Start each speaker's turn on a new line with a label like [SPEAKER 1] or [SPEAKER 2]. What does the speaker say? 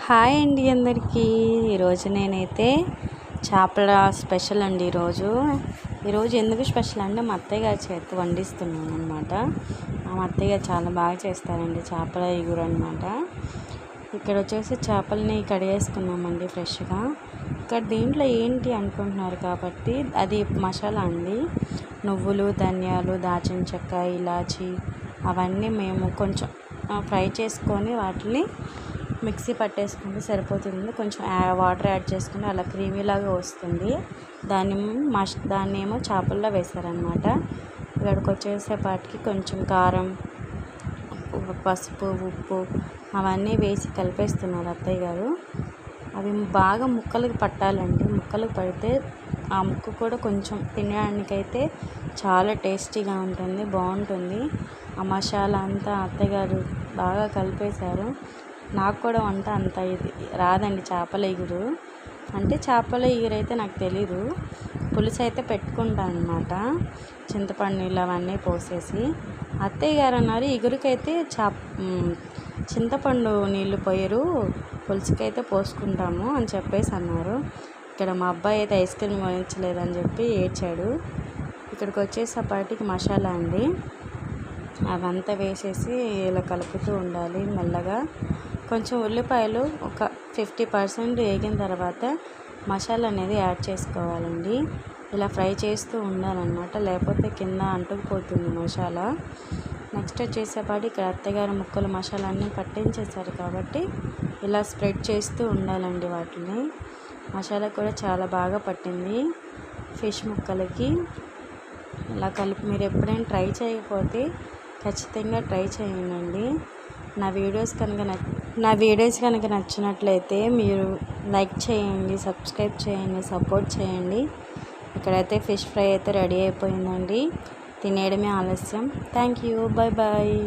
[SPEAKER 1] Hi అండి అందరికీ. ఈరోజు నేనైతే చేపల స్పెషల్ అండి. ఈరోజు ఎందుకు స్పెషల్ అంటే మా అత్తయ్య గారి చేతి వండిస్తున్నాను అనమాట. మా అత్తయ్య గారు చాలా బాగా చేస్తారండి చేపల ఇగురు అనమాట. ఇక్కడ వచ్చేసి చేపలని కడిగేసుకున్నామండి ఫ్రెష్గా. ఇక్కడ దీంట్లో ఏంటి అనుకుంటున్నారు కాబట్టి అది మసాలా అండి. నువ్వులు, ధనియాలు, దాల్చిన చెక్క, ఇలాచి అవన్నీ మేము కొంచెం ఫ్రై చేసుకొని వాటిని మిక్సీ పట్టేసుకుంటే సరిపోతుంది. కొంచెం వాటర్ యాడ్ చేసుకుని అలా క్రీమీలాగా వస్తుంది. దాన్ని ఏమో చేపల్లో వేశారనమాట. ఇక్కడికి వచ్చేసేపాటికి కొంచెం కారం, పసుపు, ఉప్పు అవన్నీ వేసి కలిపేస్తున్నారు అత్తయ్య గారు. అవి బాగా ముక్కలకు పట్టాలండి. ముక్కలకు పడితే ఆ ముక్క కూడా కొంచెం తినడానికైతే చాలా టేస్టీగా ఉంటుంది, బాగుంటుంది. ఆ మసాలా అంతా అత్తయ్య గారు బాగా కలిపేశారు. నాకు కూడా వంట అంత ఇది రాదండి. చేపల ఇగురు అంటే చేపల ఇగురు అయితే నాకు తెలీదు. పులుసు అయితే పెట్టుకుంటాను అనమాట, చింతపండు నీళ్ళు అవన్నీ పోసేసి. అత్తయ్య గారు అన్నారు ఇగురికైతే చింతపండు నీళ్ళు పోయరు, పులుసుకైతే పోసుకుంటాము అని చెప్పేసి అన్నారు. ఇక్కడ మా అబ్బాయి అయితే ఐస్ క్రీమ్ కొనించలేదని చెప్పి ఏడ్చాడు. ఇక్కడికి వచ్చేసప్పటికి మసాలా అండి, అవంతా వేసేసి ఇలా కలుపుతూ ఉండాలి మెల్లగా. కొంచెం ఉల్లిపాయలు ఒక 50% వేగిన తర్వాత మసాలా అనేది యాడ్ చేసుకోవాలండి. ఇలా ఫ్రై చేస్తూ ఉండాలన్నమాట, లేకపోతే కింద అంటుకుపోతుంది మసాలా. నెక్స్ట్ వచ్చేసేపాటి ఇక్కడ అత్తగారు ముక్కలు మసాలా అన్నీ పట్టించేశారు కాబట్టి ఇలా స్ప్రెడ్ చేస్తూ ఉండాలండి వాటిని. మసాలా కూడా చాలా బాగా పట్టింది ఫిష్ ముక్కలకి. ఇలా కలిపి మీరు ఎప్పుడైనా ట్రై చేయకపోతే ఖచ్చితంగా ట్రై చేయండి. నా వీడియోస్ కనుక నచ్చినట్లయితే మీరు లైక్ చేయండి, సబ్స్క్రైబ్ చేయండి, సపోర్ట్ చేయండి. ఇక్కడైతే ఫిష్ ఫ్రై అయితే రెడీ అయిపోయిందండి. తినేయడమే ఆలస్యం. Thank you. Bye bye.